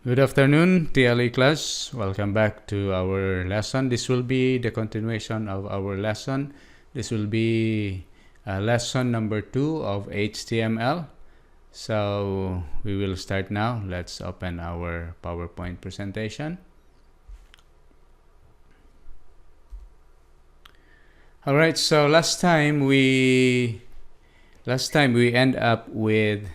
Good afternoon, TLE class. Welcome back to our lesson. This will be the continuation of our lesson. This will be lesson number 2 of HTML. So we will start now. Let's open our PowerPoint presentation. All right. So last time we end up with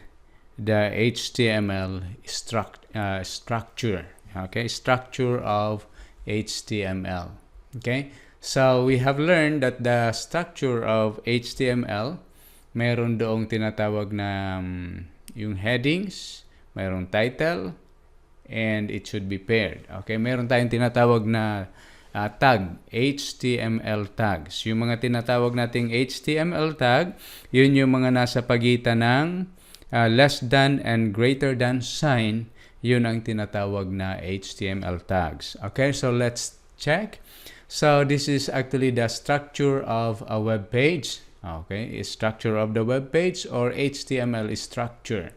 the HTML structure. Okay, structure of HTML. Okay, so we have learned that the structure of HTML, meron doong tinatawag na yung headings, mayroong title, and it should be paired. Okay, meron tayong tinatawag na tag, HTML tags. Yung mga tinatawag nating HTML tag, yun yung mga nasa pagitan ng less than and greater than sign, yun ang tinatawag na HTML tags. Okay, so let's check. So this is actually the structure of a web page. Okay, structure of the web page or HTML structure.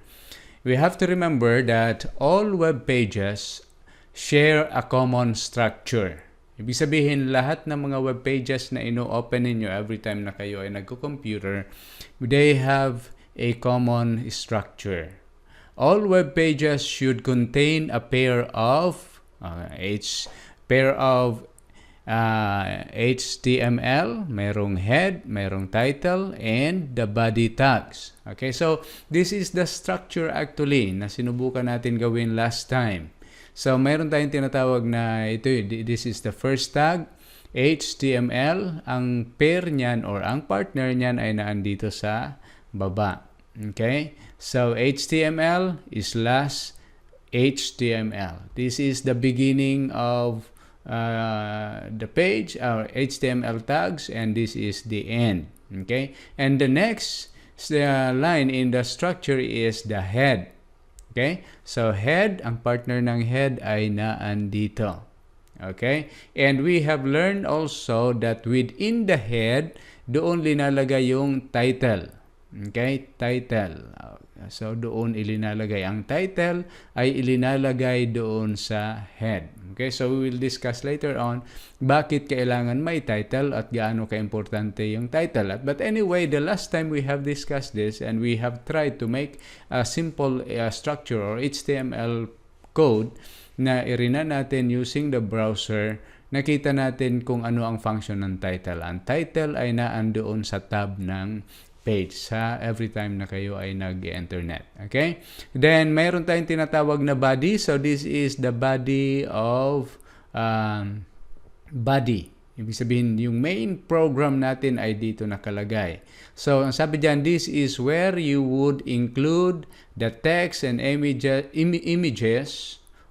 We have to remember that all web pages share a common structure. Ibig sabihin, lahat ng mga web pages na ino-open ninyo every time na kayo ay nagko-computer, they have a common structure. All web pages should contain a pair of HTML, merong head, merong title, and the body tags. Okay, so this is the structure actually na sinubukan natin gawin last time. So meron tayong tinatawag na this is the first tag, HTML. Ang pair niyan or ang partner niyan ay naandito sa baba. Okay, so HTML is last HTML. This is the beginning of the page, our HTML tags, and this is the end. Okay, and the next line in the structure is the head. Okay, so head, ang partner ng head ay naandito. Okay, and we have learned also that within the head, doon linalagay yung title. Okay, title. So doon ilinalagay. Ang title ay ilinalagay doon sa head. Okay, so we will discuss later on bakit kailangan may title at gaano kaimportante yung title. But anyway, the last time we have discussed this and we have tried to make a simple structure or HTML code na irina natin using the browser. Nakita natin kung ano ang function ng title. Ang title ay naandoon sa tab ng page sa every time na kayo ay nag-internet. Okay? Then, mayroon tayong tinatawag na body. So, this is the body of body. Ibig sabihin, yung main program natin ay dito nakalagay. So, ang sabi dyan, this is where you would include the text and images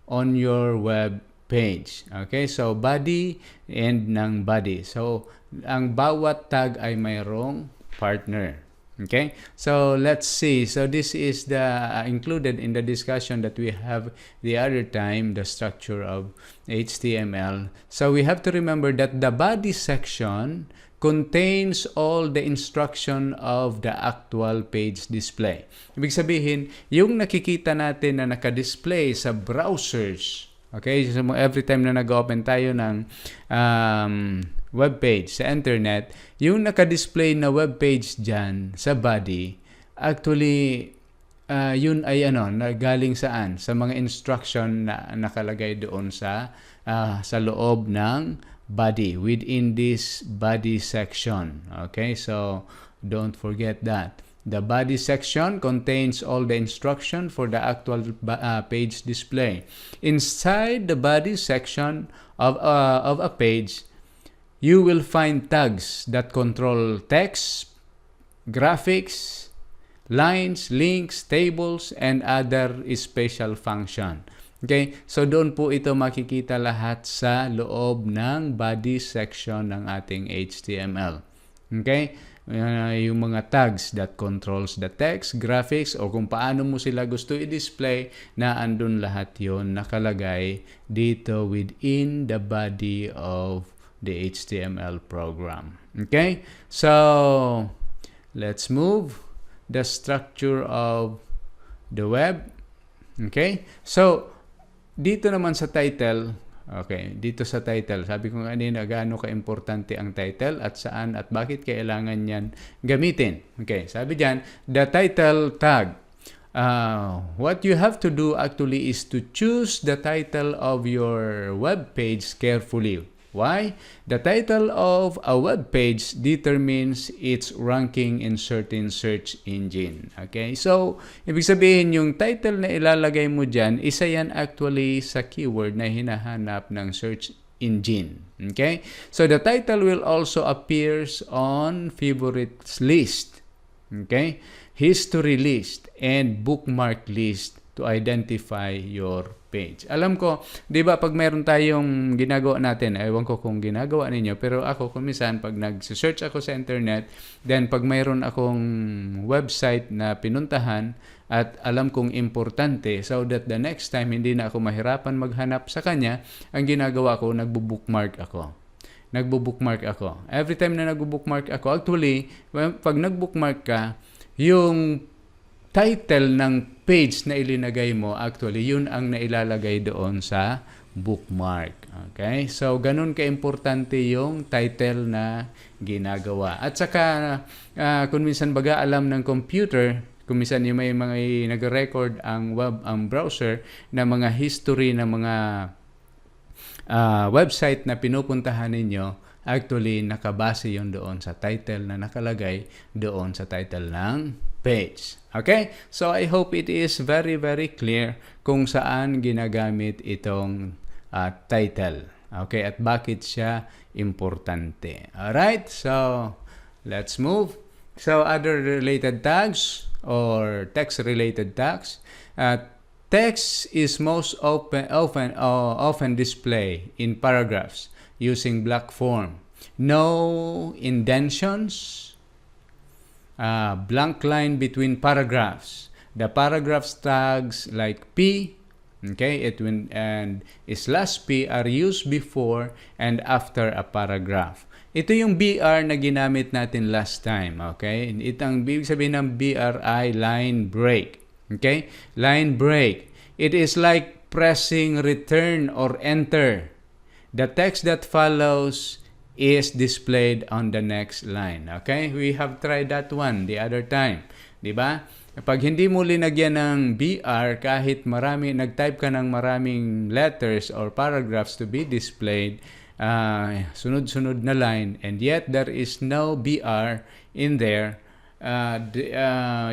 on your web page. Okay? So, body and ng body. So, ang bawat tag ay mayroong partner. Okay, so let's see. So this is the included in the discussion that we have the other time, the structure of HTML. So we have to remember that the body section contains all the instruction of the actual page display. Ibig sabihin, yung nakikita natin na naka-display sa browsers. Okay, so every time na nag-open tayo ng web page sa internet, yung naka-display na web page dyan sa body, actually, yun ay galing saan? Sa mga instruction na nakalagay doon sa loob ng body, within this body section. Okay, so don't forget that. The body section contains all the instruction for the actual page display. Inside the body section of a page, you will find tags that control text, graphics, lines, links, tables, and other special function. Okay? So doon po ito makikita lahat sa loob ng body section ng ating HTML. Okay? Yung mga tags that controls the text, graphics, o kung paano mo sila gusto i-display, na andun lahat yon nakalagay dito within the body of the HTML program. Okay, so let's move the structure of the web. Okay, so dito naman sa title, okay, dito sa title, sabi ko kanina gaano ka-importante ang title at saan at bakit kailangan yan gamitin. Okay, sabi diyan, the title tag. What you have to do actually is to choose the title of your web page carefully. Why? The title of a web page determines its ranking in certain search engine. Okay? So, ibig sabihin yung title na ilalagay mo dyan, isa yan actually sa keyword na hinahanap ng search engine. Okay? So, the title will also appears on favorites list. Okay? History list and bookmark list to identify your page. Alam ko, 'di ba, pag mayroon tayong ginagawa natin, ewan ko kung ginagawa ninyo, pero ako kuminsan pag nag-search ako sa internet, then pag mayroon akong website na pinuntahan at alam kong importante, so that the next time hindi na ako mahirapan maghanap sa kanya, ang ginagawa ko, nagbo-bookmark ako. Every time na nagbo-bookmark ako, actually, pag nag-bookmark ka, yung title ng page na ilinagay mo, actually, yun ang nailalagay doon sa bookmark. Okay? So, ganun ka-importante yung title na ginagawa. At saka, kung minsan baga alam ng computer, kung minsan yung may mga nag-record ang browser na mga history ng mga website na pinupuntahan ninyo, actually, nakabase yun doon sa title na nakalagay doon sa title ng page. Okay? So, I hope it is very, very clear kung saan ginagamit itong title. Okay? At bakit siya importante. Alright? So, let's move. So, other related tags or text-related tags. Text is most often displayed in paragraphs using block form. No indentions, blank line between paragraphs. The paragraphs tags like P, okay, and slash P are used before and after a paragraph. Ito yung BR na ginamit natin last time, okay? Itang big sabihin ng BRI, line break. Okay? Line break. It is like pressing return or enter. The text that follows is displayed on the next line. Okay? We have tried that one the other time. Diba? Pag hindi mo linagyan ng BR, kahit nag-type ka ng maraming letters or paragraphs to be displayed, sunod-sunod na line, and yet there is no BR in there,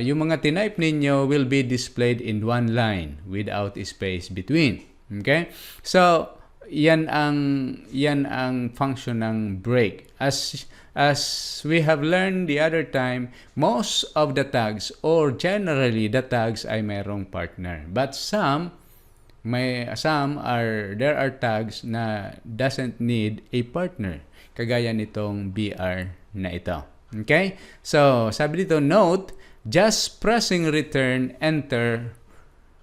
yung mga tinype ninyo will be displayed in one line without space between. Okay? So, yan ang function ng break. As we have learned the other time, most of the tags or generally the tags ay mayroong partner. But there are tags na doesn't need a partner. Kagaya nitong BR na ito. Okay? So, sabi dito, note, just pressing return, enter,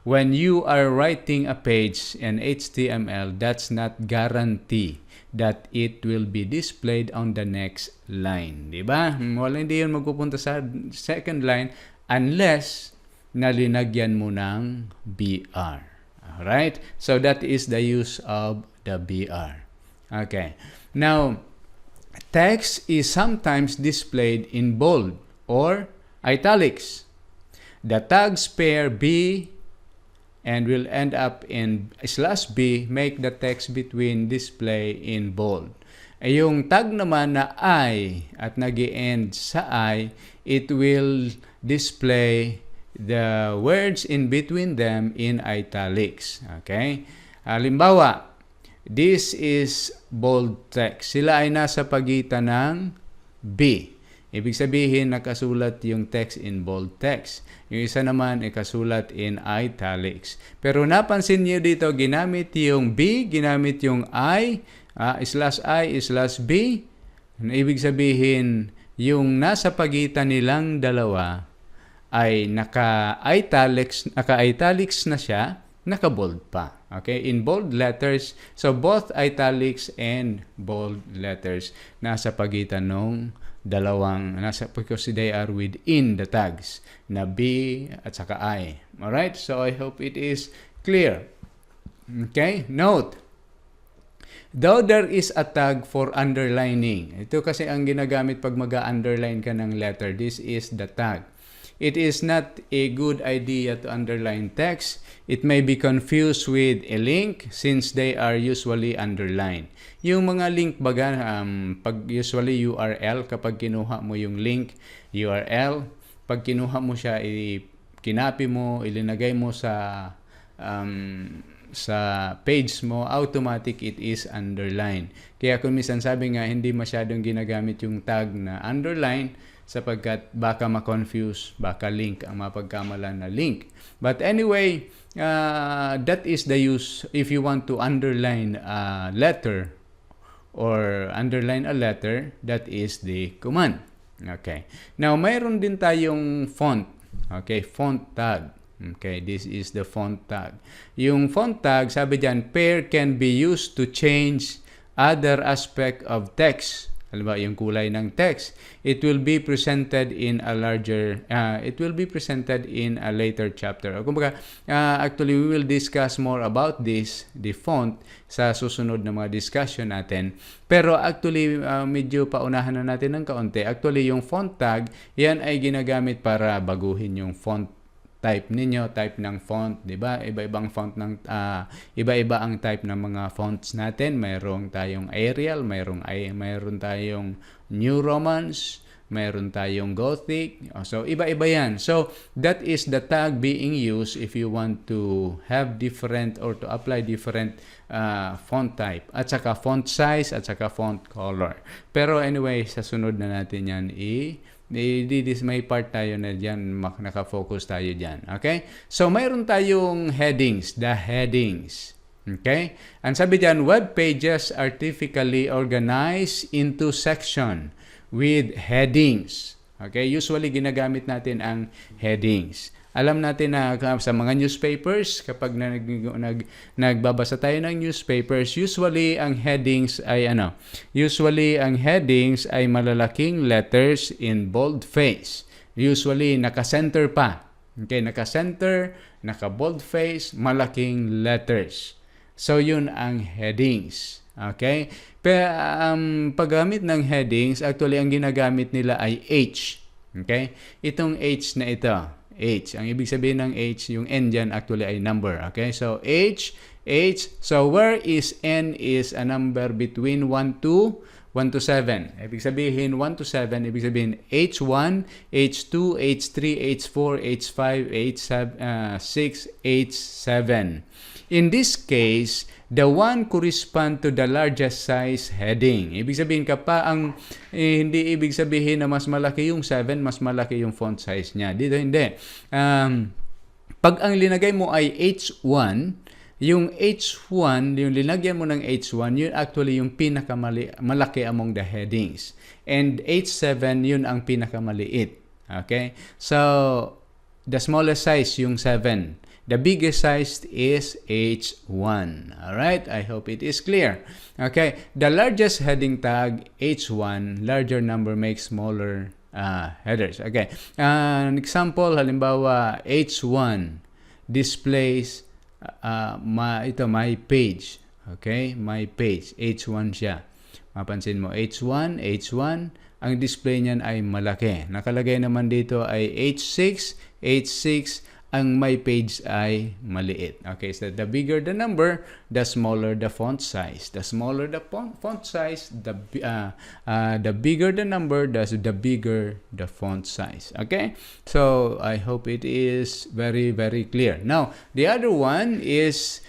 when you are writing a page in HTML, that's not guarantee that it will be displayed on the next line. Diba? Hindi yun magpupunta sa second line unless nalinagyan mo ng BR. Alright? So, that is the use of the BR. Okay. Now, text is sometimes displayed in bold or italics. The tags pair B and will end up in /B make the text between display in bold. Yung tag naman na I at nag-i-end sa I, it will display the words in between them in italics. Okay? Halimbawa, this is bold text. Sila ay nasa pagitan ng B. Ibig sabihin, nakasulat yung text in bold text. Yung isa naman ay kasulat in italics. Pero napansin niyo dito, ginamit yung B, ginamit yung I, /B. Ibig sabihin, yung nasa pagitan nilang dalawa ay naka-italics na siya, naka-bold pa. Okay? In bold letters. So, both italics and bold letters nasa pagitan ng dalawang, because they are within the tags na B at saka I. Alright? So, I hope it is clear. Okay? Note, though there is a tag for underlining. Ito kasi ang ginagamit pag mag-underline ka ng letter. This is the tag. It is not a good idea to underline text. It may be confused with a link since they are usually underlined. Yung mga link baga, pag usually URL, kapag kinuha mo yung link URL, pag kinuha mo siya, kinapi mo, ilinagay mo sa page mo, automatic it is underlined. Kaya kung minsan sabi nga, hindi masyadong ginagamit yung tag na underline sapagkat baka ma-confuse, baka link ang mapagkamalan na link. But anyway, that is the use if you want to underline a letter or underline a letter, that is the command. Okay. Now, mayroon din tayong font. Okay, font tag. Okay, this is the font tag. Yung font tag, sabi diyan, pair can be used to change other aspect of text. Halimbawa, yung kulay ng text. It will be presented in a later chapter. O kumbaga, actually, we will discuss more about this, the font, sa susunod na mga discussion natin. Pero actually, medyo paunahan na natin ng kaunti. Actually, yung font tag, yan ay ginagamit para baguhin yung font type ninyo, type ng font, 'di ba? Iba-ibang font ng iba-iba ang type ng mga fonts natin. Mayroon tayong Arial, mayroon tayong New Romance, mayroon tayong Gothic. So iba-iba 'yan. So that is the tag being used if you want to have different or to apply different font type at saka font size at saka font color. Pero anyway, sa sunod na natin 'yan may part tayo na dyan, nakafocus tayo dyan. Okay? So, mayroon tayong headings, the headings. Okay? Ang sabi dyan, web pages are typically organized into section with headings. Okay? Usually, ginagamit natin ang headings. Alam natin na sa mga newspapers, kapag nagbabasa tayo ng newspapers, usually ang headings ay malalaking letters in boldface. Usually naka-center pa. Okay, naka-center, naka-boldface, malaking letters. So yun ang headings. Okay? Pero paggamit ng headings, actually ang ginagamit nila ay H. Okay? Itong H na ito. H. Ang ibig sabihin ng H, yung N dyan actually ay number. Okay? So, H. So, where is N is a number between 1 to 7. Ibig sabihin, 1 to 7, ibig sabihin H1, H2, H3, H4, H5, H6, H7. In this case, the 1 correspond to the largest size heading. Ibig sabihin hindi ibig sabihin na mas malaki yung 7, mas malaki yung font size niya. Dito hindi. Pag ang linagay mo ay H1, yung H1, yung linagyan mo ng H1, yun actually yung pinakamalaki among the headings. And H7, yun ang pinakamaliit. Okay? So, the smallest size yung 7. The biggest size is H1. Alright? I hope it is clear. Okay. The largest heading tag, H1, larger number makes smaller headers. Okay. An example, halimbawa, H1 displays my page. Okay? My page. H1 siya. Mapansin mo, H1. Ang display niyan ay malaki. Nakalagay naman dito ay H6. Ang my page ay maliit. Okay, so the bigger the number, the smaller the font size. The smaller the font size, the bigger the number, the bigger the font size. Okay, so I hope it is very, very clear. Now, the other one is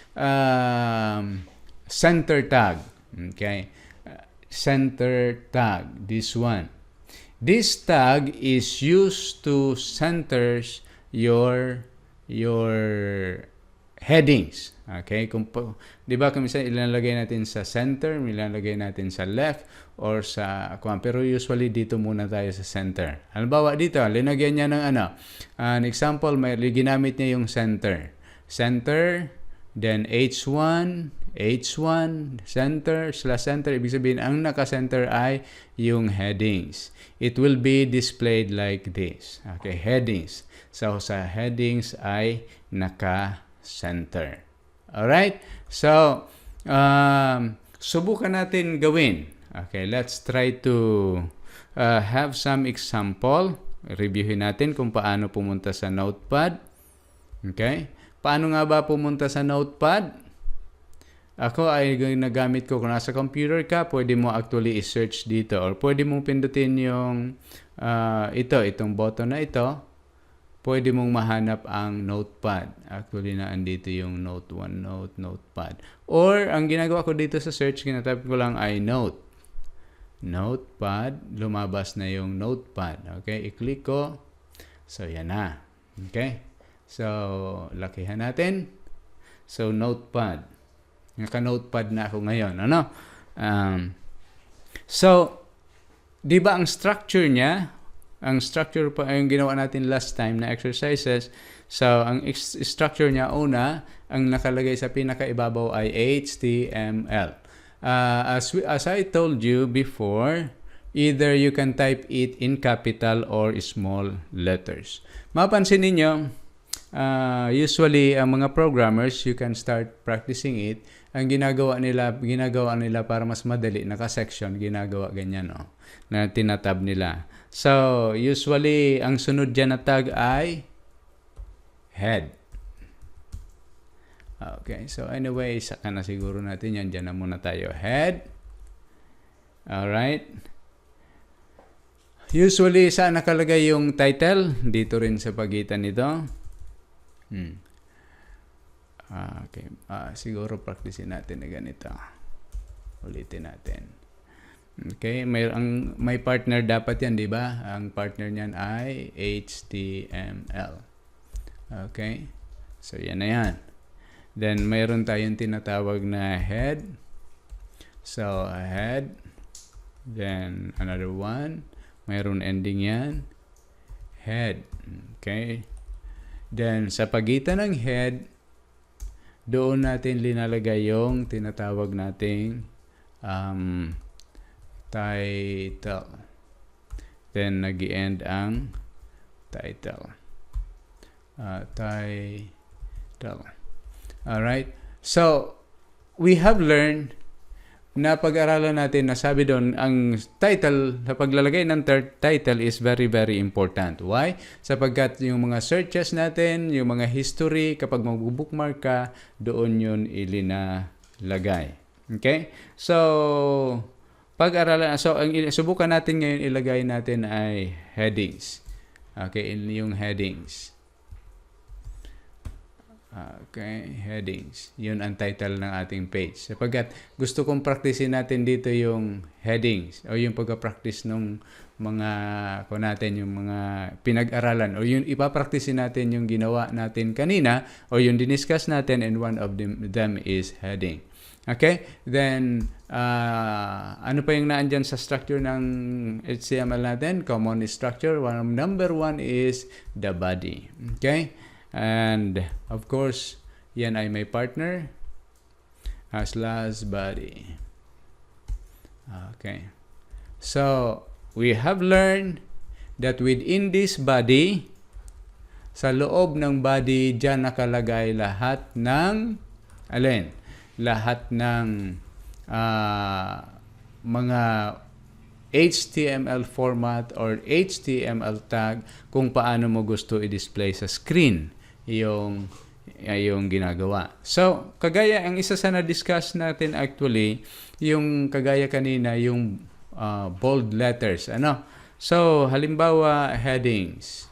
center tag. Okay, center tag. This one. This tag is used to center your headings. Okay? Di ba kung minsan ilalagay natin sa center, ilalagay natin sa left, or sa pero usually dito muna tayo sa center. Halimbawa dito, linagyan niya ng an example, may ginamit niya yung center. Center, then H1, center, /center. Ibig sabihin, ang naka-center ay yung headings. It will be displayed like this. Okay, headings. So, sa headings ay naka-center. Alright? So, subukan natin gawin. Okay, let's try to have some example. Reviewin natin kung paano pumunta sa Notepad. Okay? Paano nga ba pumunta sa Notepad? Ako ay nagamit ko kung nasa computer ka, pwede mo actually i-search dito or pwede mong pindutin yung itong button na ito. Pwede mong mahanap ang Notepad. Actually, andito yung Note 1, Notepad. Or, ang ginagawa ko dito sa search, ginatype ko lang ay Notepad. Lumabas na yung Notepad. Okay, i-click ko. So, yan na. Okay. So, lakihan natin. So, Notepad. Naka-Notepad na ako ngayon. Ano? So, di ba ang structure niya, ang structure pa yung ginawa natin last time na exercises. So, ang structure niya una, ang nakalagay sa pinakaibabaw ay HTML. As I told you before, either you can type it in capital or small letters. Mapansin ninyo, usually ang mga programmers, you can start practicing it. Ang ginagawa nila para mas madali, naka-section, ginagawa ganyan, no? Na tinatab nila. So, usually, ang sunod dyan na tag ay head. Okay, so anyway, saka na siguro natin yan. Dyan na muna tayo. Head. Alright. Usually, saan nakalagay yung title? Dito rin sa pagitan nito. Okay. Siguro practicein natin na ganito. Ulitin natin. Okay, may partner dapat yan, di ba? Ang partner niyan ay HTML. Okay? So, yan na yan. Then, mayroon tayong tinatawag na head. So, head. Then, another one. Mayroon ending yan. Head. Okay? Then, sa pagitan ng head, doon natin linalagay yung tinatawag nating title. Then, nag-i-end ang title. Title. Alright? So, we have learned na pag-aralan natin na sabi doon, ang title, sa paglalagay ng title is very, very important. Why? Sapagkat yung mga searches natin, yung mga history, kapag mag-bookmark ka, doon yun ilinalagay. Okay? So, pag-aralan, so ang subukan natin ngayon ilagay natin ay headings. Okay, yung headings. Okay, headings. Yun ang title ng ating page. Sapagkat gusto kong practicein natin dito yung headings o yung pagka-practice ng mga yung mga pinag-aralan o yung ipapracticein natin yung ginawa natin kanina o yung diniscuss natin, and one of them is heading. Okay? Then, ano pa yung naandyan sa structure ng HTML natin? Common structure. Number one is the body. Okay? And, of course, yan ay may partner. Slash body. Okay. So, we have learned that within this body, sa loob ng body, dyan nakalagay lahat ng, alin? Lahat ng mga HTML format or HTML tag kung paano mo gusto i-display sa screen yung ginagawa. So, kagaya, ang isa sa na-discuss natin actually, yung kagaya kanina, yung bold letters. Ano? So, halimbawa, headings.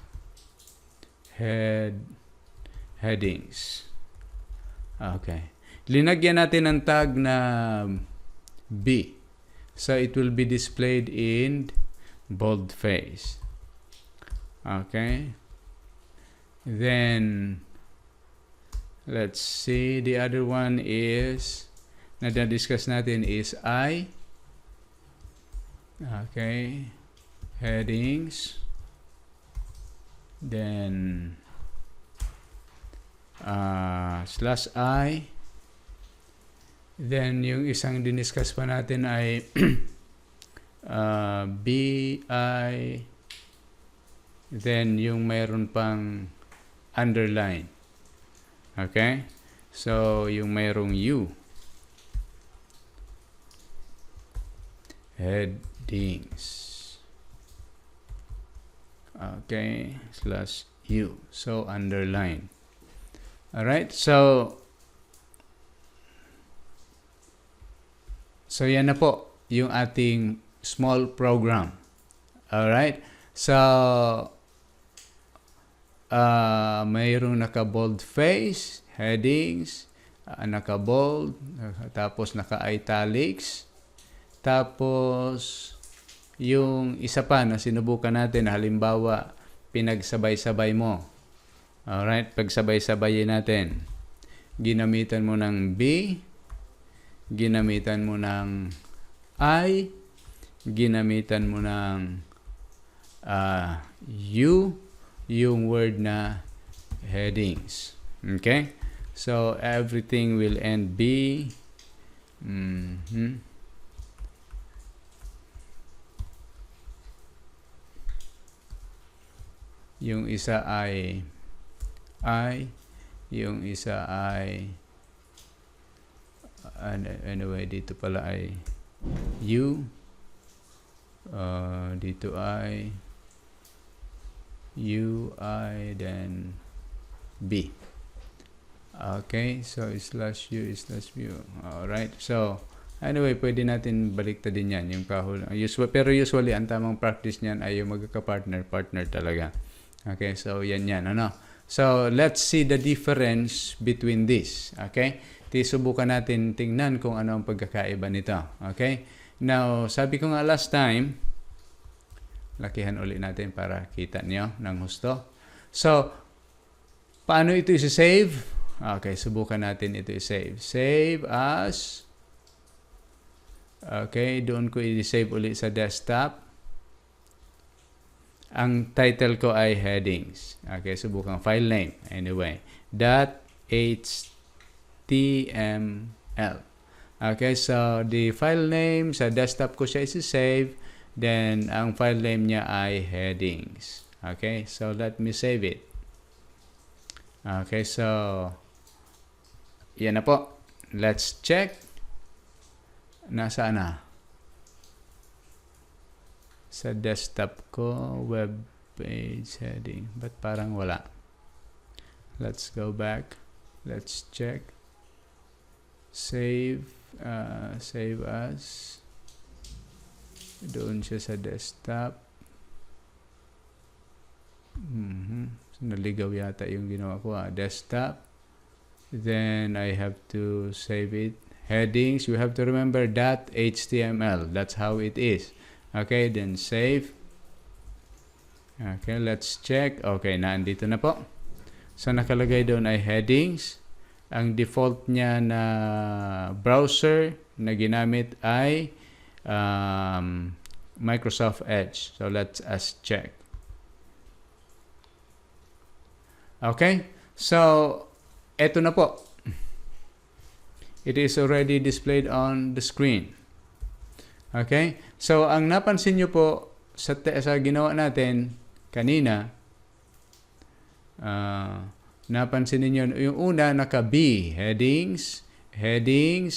Headings. Okay. Linagyan natin ng tag na B. So, it will be displayed in boldface. Okay. Then, let's see. The other one is, na-discuss natin is I. Okay. Headings. Then, slash I. Then, yung isang diniscuss pa natin ay BI. Then, yung mayroon pang underline. Okay? So, yung mayroong U. Headings. Okay, /U. So, underline. Alright, so yan na po yung ating small program. Alright, so mayroong naka-bold face, headings, naka-bold, tapos naka-italics, tapos yung isa pa na sinubukan natin, halimbawa, pinagsabay-sabay mo. Alright, pagsabay-sabayin natin. Ginamitan mo ng B, ginamitan mo ng I, ginamitan mo ng U, yung word na headings. Okay? So, everything will end B. Yung isa ay I, yung isa ay anyway, dito pala ay U, dito ay U, I, then B. Okay, so /U/U. Alright, so anyway, pwede natin baliktad din yan, yung kahul. Pero usually, ang tamang practice niyan ay yung magkaka-partner talaga. Okay, so yan, ano? So, let's see the difference between this. Okay? Subukan natin tingnan kung ano ang pagkakaiba nito. Okay? Now, sabi ko nga last time, lakihan ulit natin para kita nyo ng husto. So, paano ito isi-save? Okay, subukan natin ito i-save. Save as, okay, doon ko i-save ulit sa desktop. Ang title ko ay headings. Okay, subukan file name. Anyway, .html. Okay, so the file name sa desktop ko siya isi-save. Then, ang file name niya ay headings. Okay, so let me save it. Okay, so yan na po. Let's check. Nasaan na? Sa desktop ko, web page heading. But parang wala. Let's go back. Let's check. Save. Save as. Doon siya sa desktop. So, naligaw yata yung ginawa ko. Desktop. Then, I have to save it. Headings. You have to remember .html. That's how it is. Okay, then save. Okay, let's check. Okay, nandito na po. So, nakalagay doon ay headings. Ang default niya na browser na ginamit ay Microsoft Edge. So, let's check. Okay, so, eto na po. It is already displayed on the screen. Okay? So, ang napansin nyo po sa ginawa natin kanina, napansin niyo yung una naka-B, headings,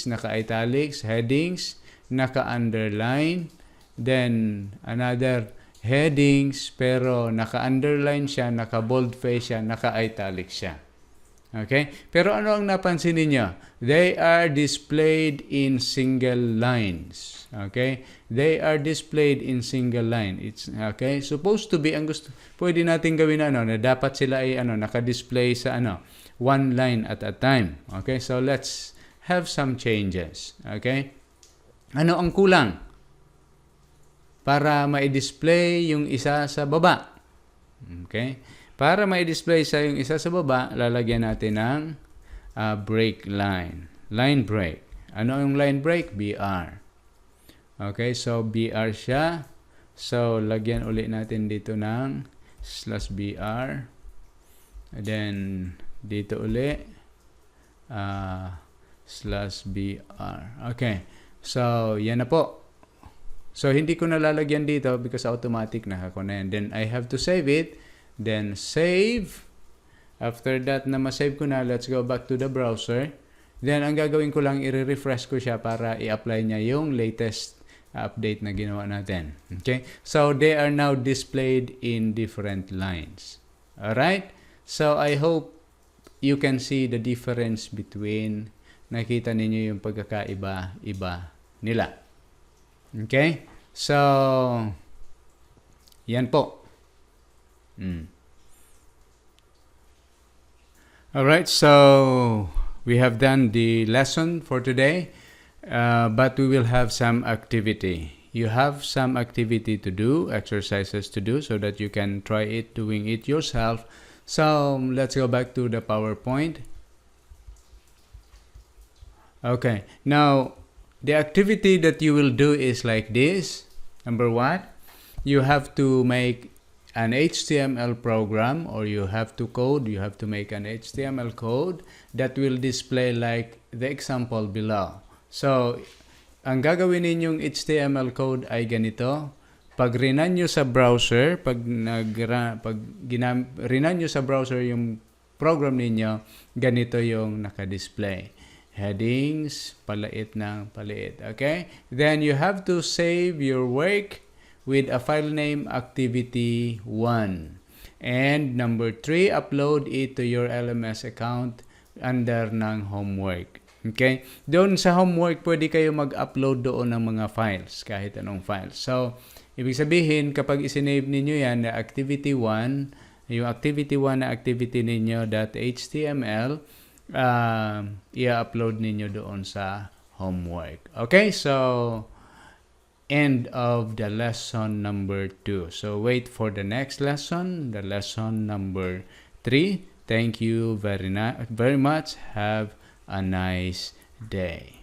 naka-italics, headings, naka-underline, then another headings, pero naka-underline siya, naka-boldface siya, naka-italics siya. Okay? Pero ano ang napansin niyo? They are displayed in single lines. Okay? They are displayed in single line. It's okay. Supposed to be ang gusto. Pwede natin gawin na dapat sila ay naka-display sa one line at a time. Okay? So let's have some changes. Okay? Ano ang kulang? Para ma-display yung isa sa baba. Okay? Para ma-display sa yung isa sa baba, lalagyan natin ng break line. Line break. Ano yung line break? BR. Okay, so BR siya. So, lagyan ulit natin dito ng /BR. And then, dito ulit /BR. Okay. So, yan na po. So, hindi ko nalalagyan dito because automatic na ako na yan. Then, I have to save it. Then, save. After that na masave ko na, let's go back to the browser. Then, ang gagawin ko lang, i-refresh ko siya para i-apply niya yung latest update na ginawa natin. Okay? So, they are now displayed in different lines. Alright? So, I hope you can see the difference between, nakita ninyo yung pagkakaiba-iba nila. Okay? So, yan po. Alright, so we have done the lesson for today, but we will have some activity. You have some activity to do, exercises to do, so that you can try it, doing it yourself. So let's go back to the PowerPoint. Okay, now the activity that you will do is like this. Number 1, you have to make an HTML program, or you have to make an HTML code that will display like the example below. So, ang gagawin ninyong HTML code ay ganito. Pag rinan nyo sa browser, rinan nyo sa browser yung program ninyo, ganito yung nakadisplay. Headings, paliit ng paliit. Okay? Then you have to save your work with a file name activity1. And number 3, upload it to your LMS account under ng homework. Okay? Doon sa homework, pwede kayo mag-upload doon ng mga files, kahit anong files. So, ibig sabihin, kapag isinave ninyo yan na activity1, yung activity1 na activity ninyo .html, i-upload ninyo doon sa homework. Okay? So, end of the lesson number 2. So wait for the next lesson, the lesson number 3. Thank you very much. Have a nice day.